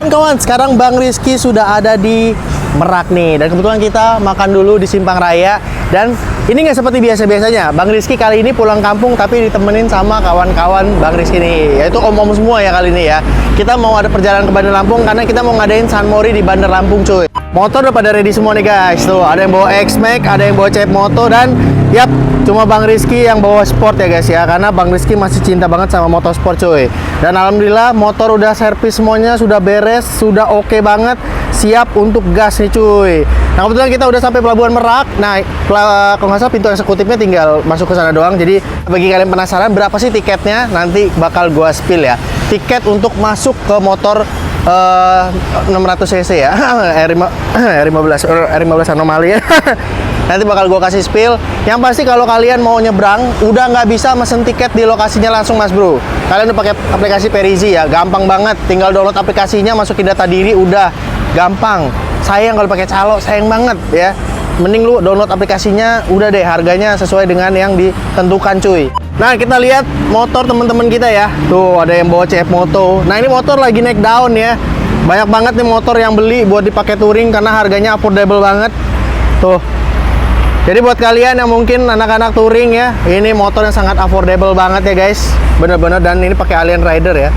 Kawan, sekarang Bang Rizky sudah ada di Merak nih. Dan kebetulan kita makan dulu di Simpang Raya. Dan ini nggak seperti biasa-biasanya. Bang Rizky kali ini pulang kampung tapi ditemenin sama kawan-kawan Bang Rizky nih. Yaitu om-om semua ya kali ini ya. Kita mau ada perjalanan ke Bandar Lampung karena kita mau ngadain San Mori di Bandar Lampung cuy. Motor udah pada ready semua nih guys. Tuh, ada yang bawa X-Max, ada yang bawa CF Moto, dan yap, cuma Bang Rizky yang bawa sport ya guys ya. Karena Bang Rizky masih cinta banget sama motorsport cuy. Dan alhamdulillah motor udah servis semuanya, sudah beres, sudah oke banget, siap untuk gas nih cuy. Nah kebetulan kita udah sampai Pelabuhan Merak. Nah kalau nggak salah pintu eksekutifnya tinggal masuk ke sana doang. Jadi bagi kalian penasaran berapa sih tiketnya, nanti bakal gua spill ya. Tiket untuk masuk ke motor 600 cc ya, R15 anomali ya. Nanti bakal gue kasih spill. Yang pasti kalau kalian mau nyebrang, udah nggak bisa mesen tiket di lokasinya langsung mas bro. Kalian udah pakai aplikasi Perizi ya, gampang banget. Tinggal download aplikasinya, masukin data diri, udah gampang. Sayang kalau pakai calo, sayang banget ya. Mending lu download aplikasinya, udah deh harganya sesuai dengan yang ditentukan cuy. Nah kita lihat motor teman-teman kita ya. Tuh ada yang bawa CF Moto. Nah ini motor lagi naik daun ya. Banyak banget nih motor yang beli buat dipakai touring karena harganya affordable banget. Tuh. Jadi buat kalian yang mungkin anak-anak touring ya, ini motor yang sangat affordable banget ya guys. Bener-bener, dan ini pakai Alien Rider ya.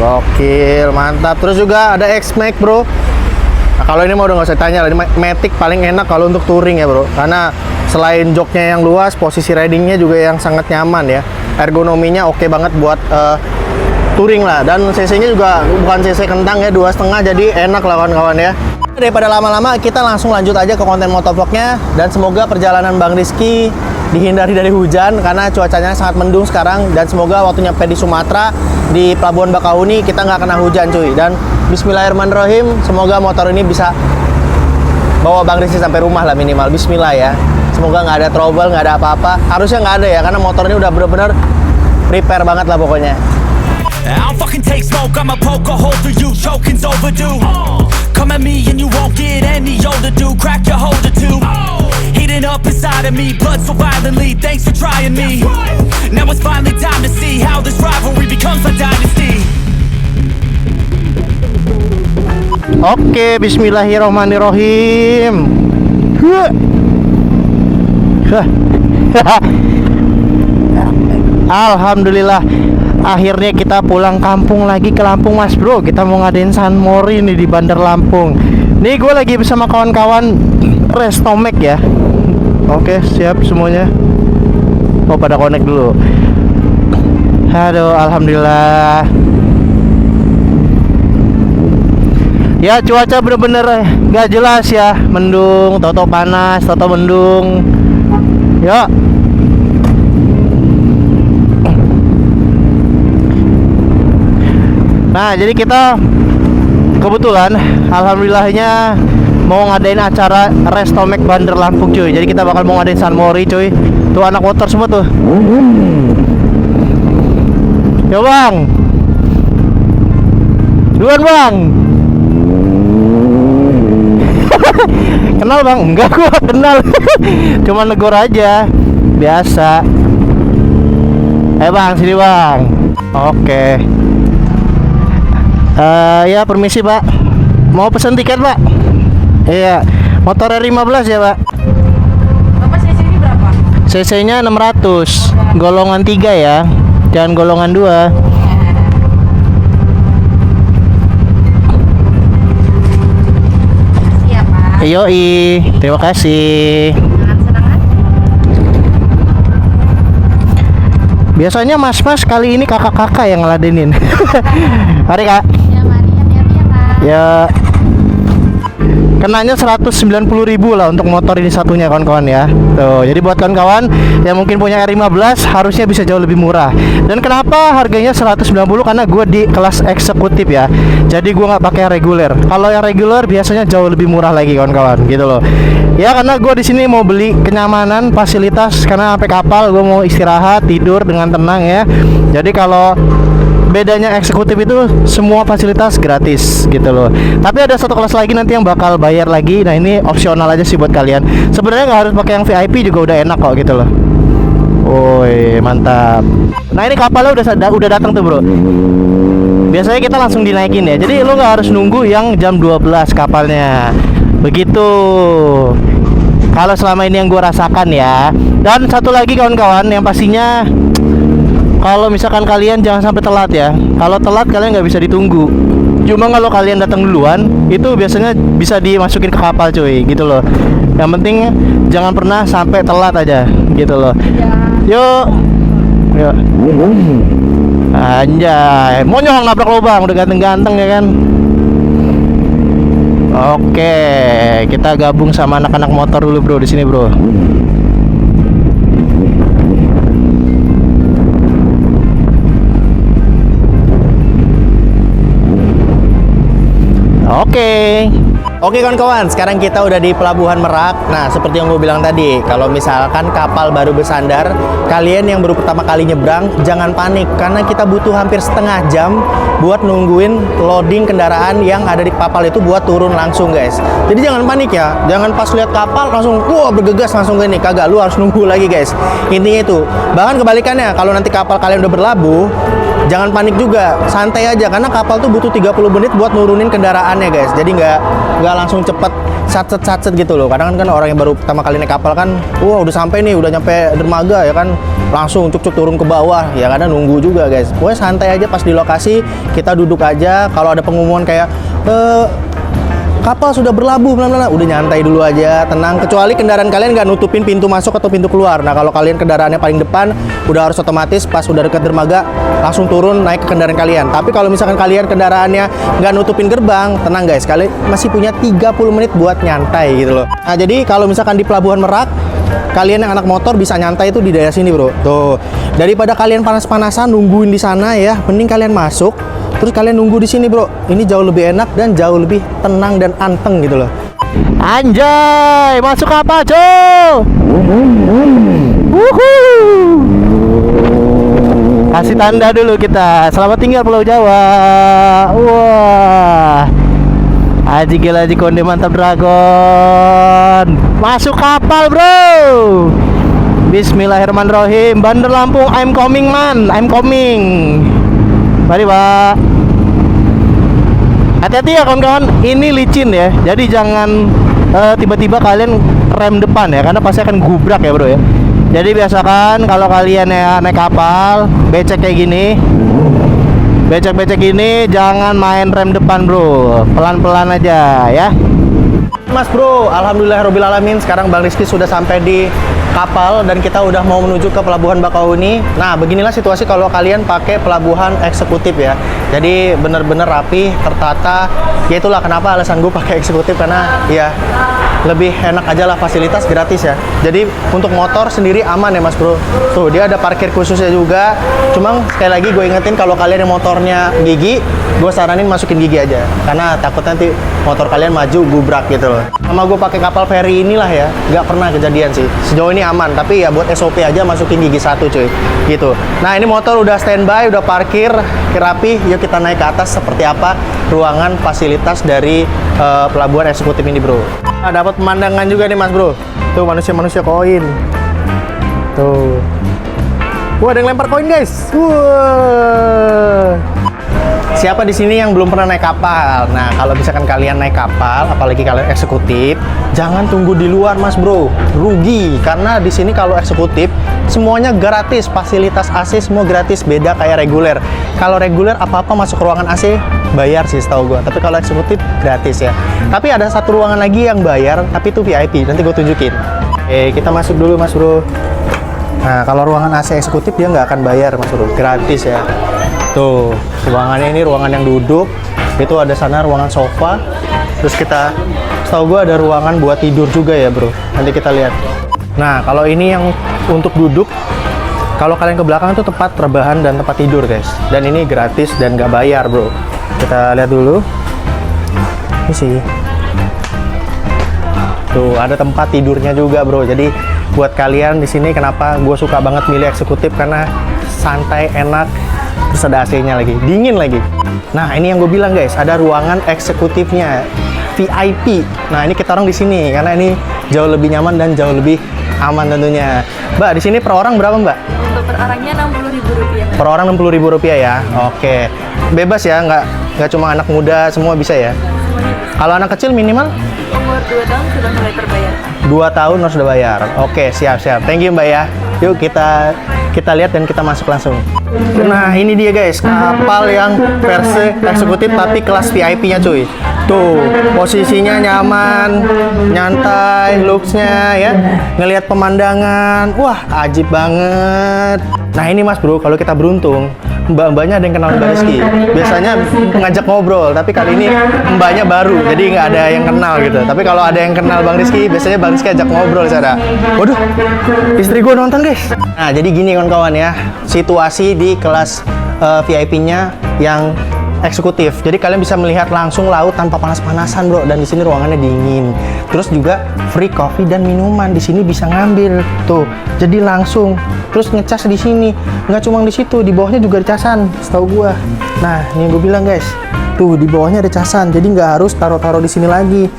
Gokil, mantap. Terus juga ada X-Max bro. Nah, kalau ini mau udah nggak usah tanya lah, ini Matic paling enak kalau untuk touring ya bro. Karena selain joknya yang luas, posisi ridingnya juga yang sangat nyaman ya. Ergonominya oke banget buat touring lah. Dan cc-nya juga bukan cc kentang ya, 2,5, jadi enak lah kawan-kawan ya. Daripada lama-lama, kita langsung lanjut aja ke konten motovlognya. Dan semoga perjalanan Bang Rizky dihindari dari hujan karena cuacanya sangat mendung sekarang. Dan semoga waktu nyampe di Sumatera, di Pelabuhan Bakahuni, kita nggak kena hujan cuy. Dan bismillahirrahmanirrahim, semoga motor ini bisa bawa Bang Rizky sampai rumah lah minimal. Bismillah ya. Semoga nggak ada trouble, nggak ada apa-apa. Harusnya nggak ada ya, karena motor ini udah bener-bener prepare banget lah pokoknya. I'll fucking take smoke, I'ma poke a hole through you, choking's overdue. Come at me and you won't get any older, dude. Crack your holder too. Heating up inside of me, blood so violently. Thanks for trying me. Now it's finally time to see how this rivalry becomes a dynasty. Oke, bismillahirrahmanirrahim. Alhamdulillah, akhirnya kita pulang kampung lagi ke Lampung mas bro. Kita mau ngadain San Mori nih di Bandar Lampung. Nih gue lagi bersama kawan-kawan Restomek ya. Oke, siap semuanya. Oh pada connect dulu. Aduh, alhamdulillah. Ya cuaca bener-bener gak jelas ya. Mendung, toto panas, toto mendung. Ya. Nah jadi kita kebetulan alhamdulillahnya mau ngadain acara Restomek Bandar Lampung cuy. Jadi kita bakal mau ngadain San Mori cuy. Tuh anak motor semua tuh. Yo bang, duluan bang. Kenal bang? Enggak, gua kenal. Cuma negor aja, biasa. Bang, sini bang. Oke. Ya permisi pak, mau pesen tiket pak? Iya, motor R15 ya pak. Bapak cc ini berapa? CC nya 600, golongan 3 ya, jangan golongan 2. Siap pak. Yoi, terima kasih. Senang-senang. Biasanya mas-mas, kali ini kakak-kakak yang ngeladenin. Mari kak. Ya mari, hati-hati ya pak. Ya kenanya 190.000 lah untuk motor ini satunya kawan-kawan ya. Tuh, jadi buat kawan-kawan yang mungkin punya R15 harusnya bisa jauh lebih murah. Dan kenapa harganya 190? Karena gue di kelas eksekutif ya. Jadi gue nggak pakai reguler. Kalau yang reguler biasanya jauh lebih murah lagi kawan-kawan, gitu loh. Ya karena gue di sini mau beli kenyamanan, fasilitas, karena sampai kapal gue mau istirahat, tidur dengan tenang ya. Jadi kalau bedanya eksekutif itu semua fasilitas gratis gitu loh. Tapi ada satu kelas lagi nanti yang bakal bayar lagi. Nah ini opsional aja sih buat kalian. Sebenarnya nggak harus pakai yang VIP juga udah enak kok gitu loh. Woi mantap. Nah ini kapalnya udah datang tuh bro. biasanya kita langsung dinaikin ya. Jadi lo nggak harus nunggu yang jam 12 kapalnya. Begitu. Kalau selama ini yang gue rasakan ya. Dan satu lagi kawan-kawan, yang pastinya kalau misalkan kalian jangan sampai telat ya. Kalau telat kalian nggak bisa ditunggu. Cuma kalau kalian datang duluan, itu biasanya bisa dimasukin ke kapal cuy, gitu loh. Yang penting jangan pernah sampai telat aja, gitu loh. Yuk. Yuk. Anjay, monyong nabrak lubang, udah ganteng-ganteng ya kan. Oke, kita gabung sama anak-anak motor dulu bro di sini bro. Oke kawan-kawan, sekarang kita udah di Pelabuhan Merak. Nah, seperti yang gue bilang tadi, kalau misalkan kapal baru bersandar, kalian yang baru pertama kali nyebrang, jangan panik karena kita butuh hampir setengah jam buat nungguin loading kendaraan yang ada di kapal itu buat turun langsung guys. Jadi jangan panik ya, jangan pas lihat kapal langsung wah bergegas langsung gini, kagak, lu harus nunggu lagi guys. Intinya itu. Bahkan kebalikannya, kalau nanti kapal kalian udah berlabuh, jangan panik juga, santai aja karena kapal tuh butuh 30 menit buat nurunin kendaraannya guys. Jadi nggak langsung cepet satset gitu loh. Kadang kan orang yang baru pertama kali naik kapal kan, wah udah sampai nih, udah nyampe dermaga ya kan, langsung cuk turun ke bawah ya, kadang nunggu juga guys. Pokoknya santai aja pas di lokasi, kita duduk aja. Kalau ada pengumuman kayak kapal sudah berlabuh, udah nyantai dulu aja, tenang. Kecuali kendaraan kalian nggak nutupin pintu masuk atau pintu keluar. Nah kalau kalian kendaraannya paling depan, udah harus otomatis pas udah dekat dermaga langsung turun naik ke kendaraan kalian. Tapi kalau misalkan kalian kendaraannya nggak nutupin gerbang, tenang guys, kalian masih punya 30 menit buat nyantai gitu loh. Nah jadi kalau misalkan di Pelabuhan Merak, kalian yang anak motor bisa nyantai itu di daerah sini bro. Tuh, daripada kalian panas-panasan nungguin di sana ya, mending kalian masuk. Terus kalian nunggu di sini bro, ini jauh lebih enak dan jauh lebih tenang dan anteng gitu loh. Anjay, masuk apa cuy? Kasih tanda dulu kita, selamat tinggal Pulau Jawa. Wah, aji gila aji konde mantap dragon. Masuk kapal bro. Bismillahirrahmanirrahim. Bandar Lampung, I'm coming man, I'm coming. Mari pak. Hati-hati ya kawan-kawan, ini licin ya. Jadi jangan tiba-tiba kalian rem depan ya, karena pasti akan gubrak ya bro ya. Jadi biasakan kalau kalian ya naik kapal becek kayak gini, becek-becek gini, jangan main rem depan bro, pelan-pelan aja ya. Mas bro, alhamdulillahirobbilalamin, sekarang Bang Rizky sudah sampai di kapal dan kita udah mau menuju ke Pelabuhan Bakauheni. Nah, beginilah situasi kalau kalian pakai pelabuhan eksekutif ya. Jadi bener-bener rapi, tertata. Ya itulah kenapa alasan gue pakai eksekutif, karena ya lebih enak aja lah, fasilitas gratis ya. Jadi untuk motor sendiri aman ya mas bro. Tuh dia ada parkir khususnya juga. Cuma sekali lagi gue ingetin, kalau kalian yang motornya gigi, gue saranin masukin gigi aja, karena takut nanti motor kalian maju gubrak gitu loh. Sama gue pakai kapal feri inilah ya, nggak pernah kejadian sih. Sejauh ini aman, tapi ya buat SOP aja masukin gigi 1 cuy, gitu. Nah ini motor udah standby, udah parkir, rapi. Yuk kita naik ke atas, seperti apa ruangan fasilitas dari pelabuhan eksekutif ini bro. Nah, dapat pemandangan juga nih mas bro. Tuh manusia-manusia koin. Tuh. Wah, ada yang lempar koin guys. Wah. Siapa di sini yang belum pernah naik kapal? Nah, kalau misalkan kalian naik kapal, apalagi kalian eksekutif, jangan tunggu di luar, Mas Bro. Rugi, karena di sini kalau eksekutif semuanya gratis, fasilitas AC semua gratis, beda kayak reguler. Kalau reguler apa-apa masuk ruangan AC bayar sih setahu gua, tapi kalau eksekutif gratis ya. Tapi ada satu ruangan lagi yang bayar, tapi itu VIP. Nanti gue tunjukin. Oke, kita masuk dulu, Mas Bro. Nah, kalau ruangan AC eksekutif dia nggak akan bayar, Mas Bro, gratis ya. Tuh, ruangannya ini ruangan yang duduk. Itu ada sana ruangan sofa. Terus kita, setahu gue ada ruangan buat tidur juga ya bro. Nanti kita lihat. Nah, kalau ini yang untuk duduk, kalau kalian ke belakang itu tempat rebahan dan tempat tidur guys. Dan ini gratis dan nggak bayar bro. Kita lihat dulu. Ini sih. Tuh, ada tempat tidurnya juga bro. Jadi buat kalian di sini, kenapa gue suka banget milih eksekutif, karena santai, enak. Terus ada AC-nya lagi, dingin lagi. Nah, ini yang gue bilang guys, ada ruangan eksekutifnya, VIP. Nah, ini kita orang di sini karena ini jauh lebih nyaman dan jauh lebih aman tentunya. Mbak, di sini per orang berapa, Mbak? Untuk per orangnya Rp60.000. Per orang Rp60.000 ya. Oke. bebas ya, nggak cuma anak muda, semua bisa ya. Kalau anak kecil minimal Umur 2 tahun sudah mulai terbayarkan. 2 tahun harus sudah bayar. Oke, siap. Thank you Mbak ya. Yuk kita lihat dan kita masuk langsung. Nah, ini dia guys, kapal yang versi eksekutif tapi kelas VIP-nya cuy. Tuh, posisinya nyaman, nyantai, looks-nya ya. Ngelihat pemandangan, wah ajib banget. Nah ini Mas Bro, kalau kita beruntung, mbak-mbaknya ada yang kenal Mbak Rizky. Biasanya ngajak ngobrol, tapi kali ini mbaknya baru, jadi nggak ada yang kenal gitu. Tapi kalau ada yang kenal Bang Rizky, biasanya Bang Rizky ajak ngobrol sana. Waduh, istri gue nonton guys. Nah jadi gini kawan-kawan ya, situasi di kelas VIP-nya yang eksekutif. Jadi kalian bisa melihat langsung laut tanpa panas-panasan bro, dan di sini ruangannya dingin. Terus juga free coffee dan minuman di sini bisa ngambil tuh. Jadi langsung. Terus ngecas di sini. Nggak cuma di situ, di bawahnya juga ada casan, setahu gua. Nah, ini yang gue bilang guys. Tuh di bawahnya ada casan. Jadi nggak harus taruh-taruh di sini lagi.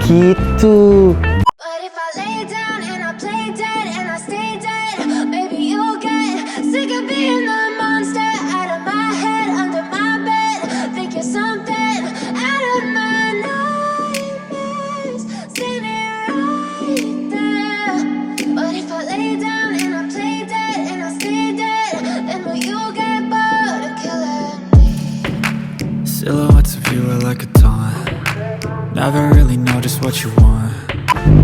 Gitu. But if I lay down and I play dead and I stay dead, maybe you'll get sick of being the monster out of my head, under my bed. Think you're something out of my nightmares. See me right there. But if I lay down and I play dead and I stay dead, then will you get bored of killing me? Silhouettes of you are like a taunt. Never really know just what you want.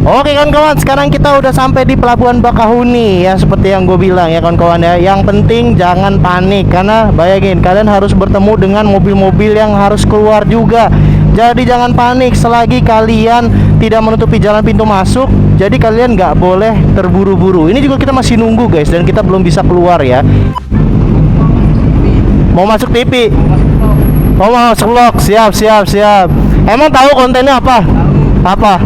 Oke kawan-kawan, sekarang kita udah sampai di Pelabuhan Bakahuni ya, seperti yang gue bilang ya kawan-kawan ya. Yang penting jangan panik, karena bayangin kalian harus bertemu dengan mobil-mobil yang harus keluar juga. Jadi jangan panik selagi kalian tidak menutupi jalan pintu masuk. Jadi kalian nggak boleh terburu-buru. Ini juga kita masih nunggu guys, dan kita belum bisa keluar ya. Mau masuk TV? Oh mau masuk vlog, siap. Emang tahu kontennya apa? Apa?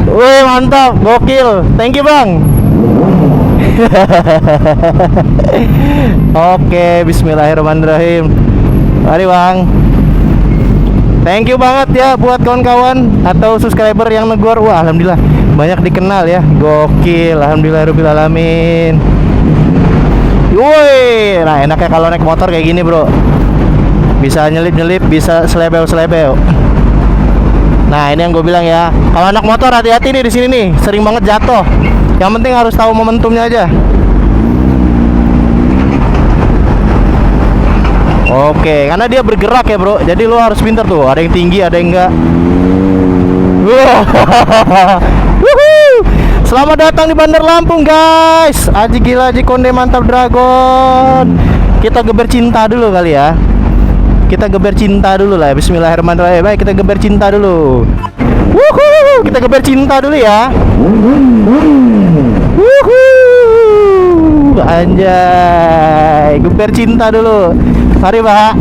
Wih mantap, gokil, thank you bang. Oke, bismillahirrahmanirrahim. Mari bang. Thank you banget ya buat kawan-kawan atau subscriber yang negor. Wah alhamdulillah banyak dikenal ya, gokil, alhamdulillahirobbilalamin. Woi, nah enaknya kalau naik motor kayak gini bro, bisa nyelip-nyelip, bisa selebel-selebel. Nah ini yang gue bilang ya, kalau anak motor hati-hati nih di sini nih, sering banget jatuh. Yang penting harus tahu momentumnya aja. Oke, karena dia bergerak ya bro, jadi lo harus pintar tuh. Ada yang tinggi, ada yang enggak. Selamat datang di Bandar Lampung guys. Aji gila, Aji Konde mantap dragon. Kita geber cinta dulu kali ya. Kita geber cinta dulu lah. Bismillahirrahmanirrahim. Baik, kita geber cinta dulu. Wuhuu, kita geber cinta dulu ya. Wuhuu, anjay, geber cinta dulu. Mari pak,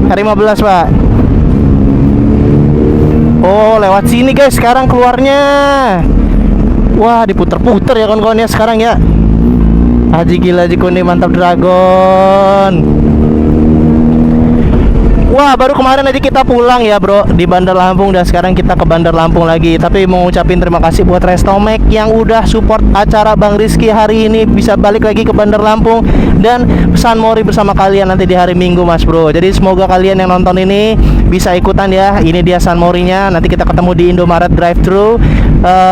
hari 15 pak. Oh lewat sini guys sekarang keluarnya. Wah diputer-puter ya kawan-kawan ya sekarang ya. Haji gila, Haji Konde mantap dragon. Wah baru kemarin aja kita pulang ya bro di Bandar Lampung, dan sekarang kita ke Bandar Lampung lagi. Tapi mau ngucapin terima kasih buat Restomek yang udah support acara Bang Rizky hari ini, bisa balik lagi ke Bandar Lampung dan San Mori bersama kalian nanti di hari Minggu mas bro. Jadi semoga kalian yang nonton ini bisa ikutan ya. Ini dia San Morinya, nanti kita ketemu di Indomaret drive-thru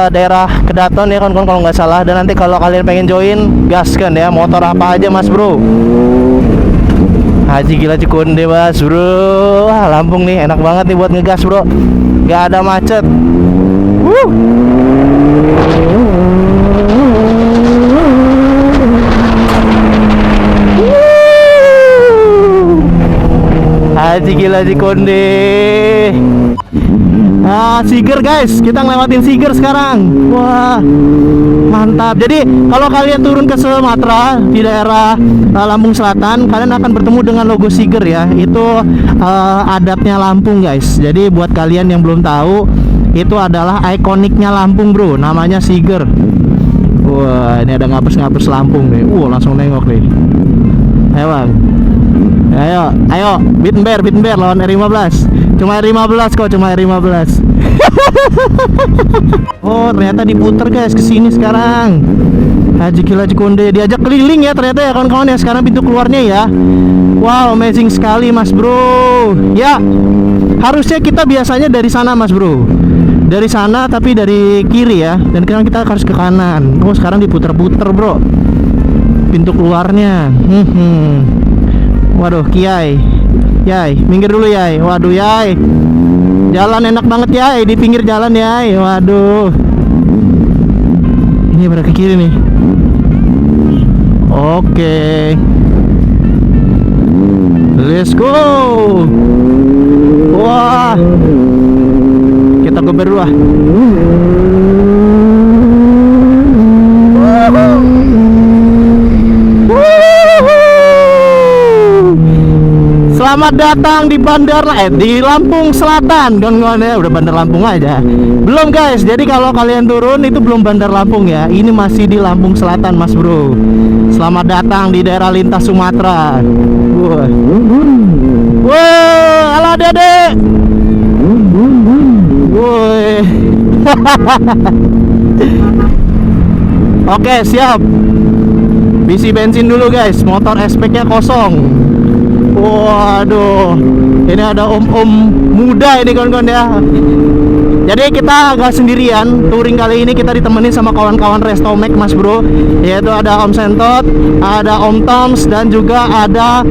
daerah Kedaton ya kawan-kawan kalau nggak salah. Dan nanti kalau kalian pengen join, gaskan ya, motor apa aja mas bro. Haji gila Cikonde mas bro. Wah Lampung nih enak banget nih buat ngegas bro, gak ada macet. Haji gila Cikonde. Ah, Siger guys, kita ngelewatin Siger sekarang. Wah, mantap. Jadi kalau kalian turun ke Sumatera di daerah Lampung Selatan, kalian akan bertemu dengan logo Siger ya. Itu adatnya Lampung guys. Jadi buat kalian yang belum tahu, itu adalah ikoniknya Lampung bro, namanya Siger. Wah, ini ada ngapers-ngapers Lampung nih. Langsung nengok nih. Ayo bang. Ayo, Bittenberg lawan R15. Cuma R15 kok, cuma R15. Oh, ternyata diputer guys ke sini sekarang. Haji gila Cikonde diajak keliling ya ternyata ya kawan-kawan ya. Sekarang pintu keluarnya ya. Wow, amazing sekali Mas Bro. Ya, harusnya kita biasanya dari sana Mas Bro. Dari sana tapi dari kiri ya. Dan sekarang kita harus ke kanan. Oh, sekarang diputer-puter Bro. Pintu keluarnya. Waduh, Kiai. Yai, minggir dulu Yai. Waduh Yai. Jalan enak banget Yai, di pinggir jalan Yai. Waduh. Ini berarti ke kiri nih. Oke. Let's go. Wah. Kita ke berdua. Selamat datang di di Lampung Selatan. Kawan-kawan ya, udah Bandar Lampung aja. Belum guys, jadi kalau kalian turun itu belum Bandar Lampung ya. Ini masih di Lampung Selatan Mas Bro. Selamat datang di daerah lintas Sumatera. Wah, halo Dede. Woi. Oke, siap. Isi bensin dulu guys. Motor S-Pack-nya kosong. Waduh, ini ada om-om muda ini kawan-kawan ya. Jadi kita agak sendirian. Touring kali ini kita ditemenin sama kawan-kawan Restomek Mas Bro. Yaitu ada Om Sentot, ada Om Toms, dan juga ada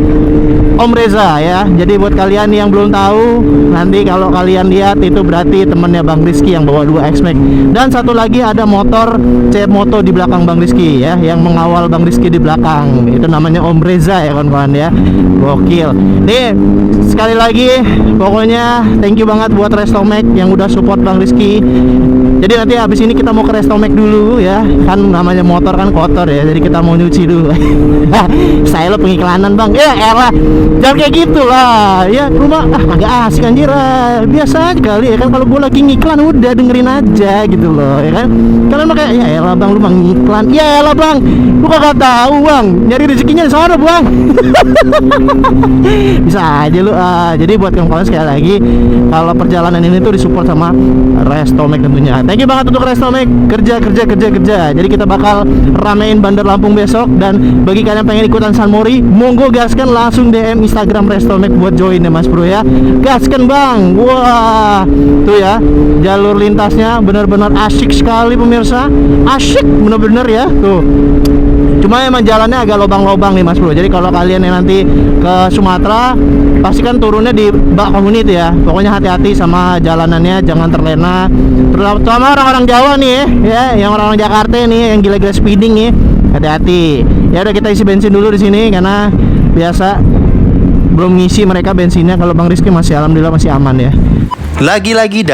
Om Reza ya. Jadi buat kalian yang belum tahu, nanti kalau kalian lihat itu berarti temennya Bang Rizky yang bawa 2 X-Max. Dan satu lagi ada motor CF Moto di belakang Bang Rizky ya, yang mengawal Bang Rizky di belakang. Itu namanya Om Reza ya kawan-kawan ya. Gokil. Nih, sekali lagi pokoknya thank you banget buat Restomek yang udah support Bang Rizky. Jadi nanti habis ini kita mau ke Restomek dulu ya. Kan namanya motor kan kotor ya. Jadi kita mau nyuci dulu. Saya lo pengiklanan Bang. Ya elah. Jangan kayak gitu lah. Ya rumah agak asik anjir. Biasa aja kali ya kan, kalau gue lagi ngiklan udah dengerin aja gitu loh ya kan. Kalian mah kayak ya elah Bang, lu Bang ngiklan. Ya elah Bang, lu kagak tahu Bang. Nyari rezekinya di sana Bang. Bisa aja lu. Jadi buat kawan-kawan sekali lagi, kalau perjalanan ini tuh disupport sama Restomek tentunya. Thank you banget untuk Restomek. Kerja. Jadi kita bakal ramein Bandar Lampung besok. Dan bagi kalian yang pengen ikutan San Mori, monggo gaskan, langsung DM Instagram Restomek buat join ya Mas Bro ya. Gaskan Bang. Wah, tuh ya, jalur lintasnya benar-benar asyik sekali pemirsa. Asyik bener-bener ya tuh. Cuma emang jalannya agak lobang-lobang nih Mas Bro. Jadi kalau kalian yang nanti ke Sumatera, pasti kan turunnya di Bakahuni itu ya. Pokoknya hati-hati sama jalanannya, jangan terlena. Terutama orang-orang Jawa nih ya, yang orang-orang Jakarta nih yang gila-gila speeding nih. Hati-hati. Ya udah, kita isi bensin dulu di sini karena biasa belum ngisi mereka bensinnya. Kalau Bang Rizky masih alhamdulillah masih aman ya. Lagi-lagi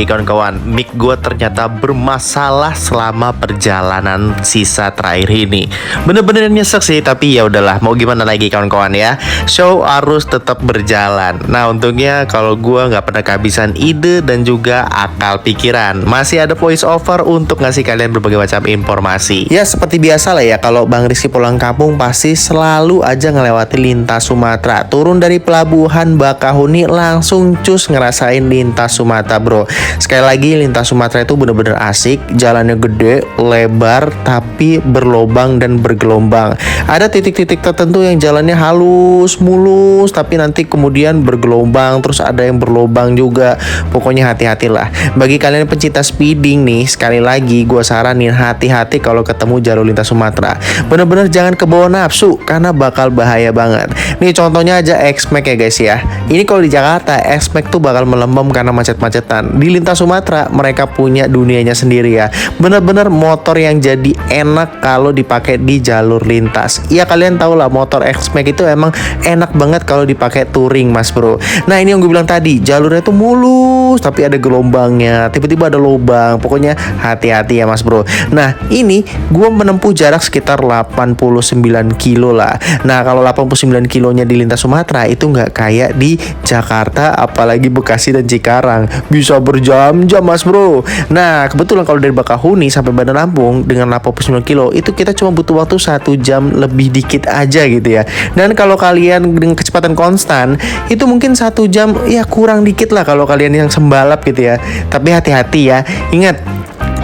kawan-kawan, mic gue ternyata bermasalah selama perjalanan sisa terakhir ini. Bener-bener nyesek sih, tapi ya udahlah, mau gimana lagi kawan-kawan ya. Show harus tetap berjalan. Nah untungnya kalau gue nggak pernah kehabisan ide dan juga akal pikiran, masih ada voice over untuk ngasih kalian berbagai macam informasi. Ya seperti biasa lah ya, kalau Bang Rizky pulang kampung pasti selalu aja ngelewati lintas Sumatera. Turun dari pelabuhan Bakahuni langsung cus ngerasain lintas Sumatera bro. Sekali lagi, lintas Sumatera itu bener-bener asik. Jalannya gede, lebar, tapi berlobang dan bergelombang. Ada titik-titik tertentu yang jalannya halus, mulus, tapi nanti kemudian bergelombang. Terus ada yang berlobang juga. Pokoknya hati-hatilah. Bagi kalian pencinta speeding nih, sekali lagi gue saranin hati-hati kalau ketemu jalur lintas Sumatera. Bener-bener jangan kebawa nafsu, karena bakal bahaya banget. Nih contohnya aja X-Max ya guys ya. Ini kalau di Jakarta, X-Max tuh bakal melembab karena macet-macetan. Di lintas Sumatera mereka punya dunianya sendiri ya. Bener-bener motor yang jadi enak kalau dipakai di jalur lintas. Ya kalian tau lah, motor X-Max itu emang enak banget kalau dipakai touring Mas Bro. Nah ini yang gue bilang tadi, jalurnya tuh mulus tapi ada gelombangnya, tiba-tiba ada lubang. Pokoknya hati-hati ya Mas Bro. Nah ini gue menempuh jarak sekitar 89 kilo lah. Nah kalau 89 kilonya di lintas Sumatera itu nggak kayak di Jakarta, apalagi Bekasi dan Cikarang, bisa berjam-jam Mas Bro. Nah kebetulan kalau dari Bakahuni sampai Bandar Lampung dengan 89 kilo itu kita cuma butuh waktu 1 jam lebih dikit aja gitu ya. Dan kalau kalian dengan kecepatan konstan itu mungkin 1 jam ya kurang dikit lah kalau kalian yang sembalap gitu ya. Tapi hati-hati ya, ingat,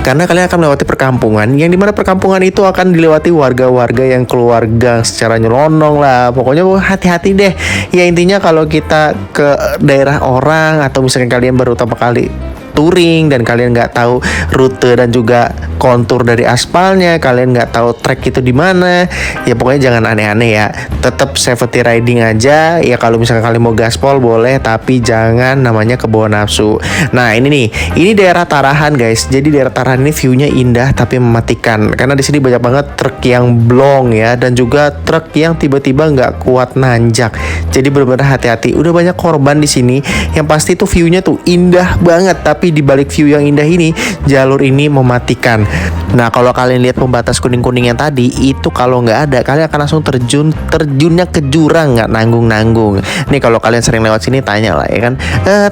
karena kalian akan melewati perkampungan, yang dimana perkampungan itu akan dilewati warga-warga yang keluarga secara nyelonong lah. Pokoknya hati-hati deh. Ya intinya kalau kita ke daerah orang atau misalnya kalian baru pertama kali touring dan kalian nggak tahu rute dan juga kontur dari aspalnya, kalian nggak tahu trek itu di mana, ya pokoknya jangan aneh-aneh ya. Tetap safety riding aja ya. Kalau misalkan kalian mau gaspol boleh, tapi jangan namanya kebawa nafsu. Nah ini nih, ini daerah Tarahan guys. Jadi daerah Tarahan ini view-nya indah tapi mematikan karena di sini banyak banget truk yang blong ya, dan juga truk yang tiba-tiba nggak kuat nanjak. Jadi benar-benar hati-hati. Udah banyak korban di sini. Yang pasti tuh view-nya tuh indah banget, tapi di balik view yang indah ini, jalur ini mematikan. Nah kalau kalian lihat pembatas kuning-kuning yang tadi itu, kalau nggak ada kalian akan langsung terjunnya ke jurang, nggak nanggung-nanggung. Nih kalau kalian sering lewat sini tanya lah ya kan,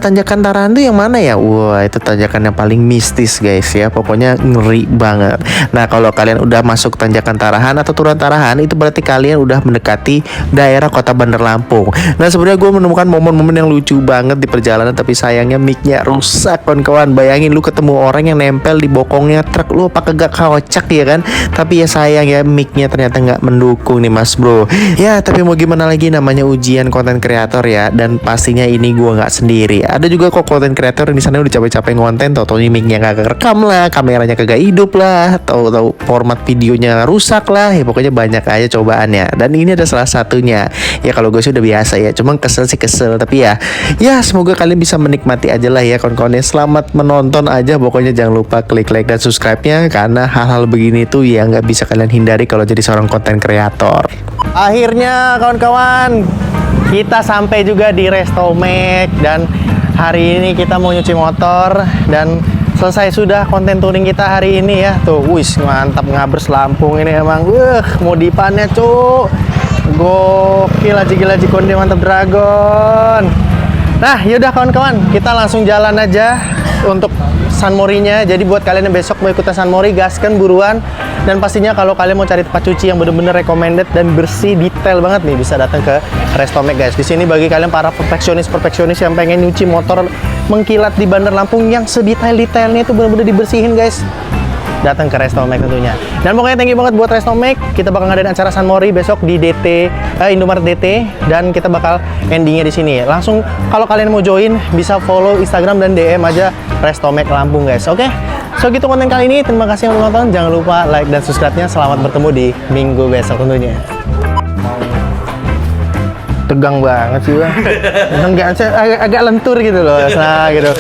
tanjakan Tarahan tuh yang mana ya? Wah itu tanjakan yang paling mistis guys ya, pokoknya ngeri banget. Nah kalau kalian udah masuk tanjakan Tarahan atau turun Tarahan, itu berarti kalian udah mendekati daerah kota Bandar Lampung. Nah sebenarnya gue menemukan momen-momen yang lucu banget di perjalanan, tapi sayangnya mic-nya rusak kawan. Bayangin lu ketemu orang yang nempel di bokongnya truk, lu apa kagak kocak ya kan? Tapi ya sayang ya, mic-nya ternyata nggak mendukung nih mas bro. Ya tapi mau gimana lagi, namanya ujian konten kreator ya. Dan pastinya ini gua nggak sendiri. Ada juga kok konten kreator yang di sana udah capek-capek ngonten, tau-taunya mic-nya kagak rekam lah, kameranya kagak hidup lah, tahu-tahu format videonya rusak lah. Ya pokoknya banyak aja cobaannya. Dan ini ada salah satunya. Ya kalau gue sih udah biasa ya. Cuma kesel sih kesel, tapi ya semoga kalian bisa menikmati aja lah ya kawan-kawan. Selamat menonton aja, pokoknya jangan lupa klik like dan subscribe-nya, karena hal-hal begini tuh ya nggak bisa kalian hindari kalau jadi seorang konten kreator. Akhirnya kawan-kawan, kita sampai juga di Restomek, dan hari ini kita mau nyuci motor dan selesai sudah konten touring kita hari ini ya. Tuh, wis mantap, ngabers Lampung ini emang. Modifannya cuk, gokil, lagi konde mantap dragon. Nah yaudah kawan-kawan, kita langsung jalan aja untuk San Mori-nya. Jadi buat kalian yang besok mau ikutan San Mori, gaskan buruan. Dan pastinya kalau kalian mau cari tempat cuci yang bener-bener recommended dan bersih, detail banget nih, bisa datang ke Restomek guys. Di sini bagi kalian para perfeksionis yang pengen nyuci motor mengkilat di Bandar Lampung yang sedetail-detailnya itu bener-bener dibersihin guys, datang ke Restomek tentunya. Dan pokoknya thank you banget buat Restomek. Kita bakal ngadain acara San Mori besok di Indomaret DT, dan kita bakal endingnya di sini. Langsung kalau kalian mau join bisa follow Instagram dan DM aja Restomek Lampung guys. Oke? So gitu konten kali ini. Terima kasih yang menonton. Jangan lupa like dan subscribe-nya. Selamat bertemu di minggu besok tentunya. Tegang banget sih bang. Agak lentur gitu loh. Nah gitu.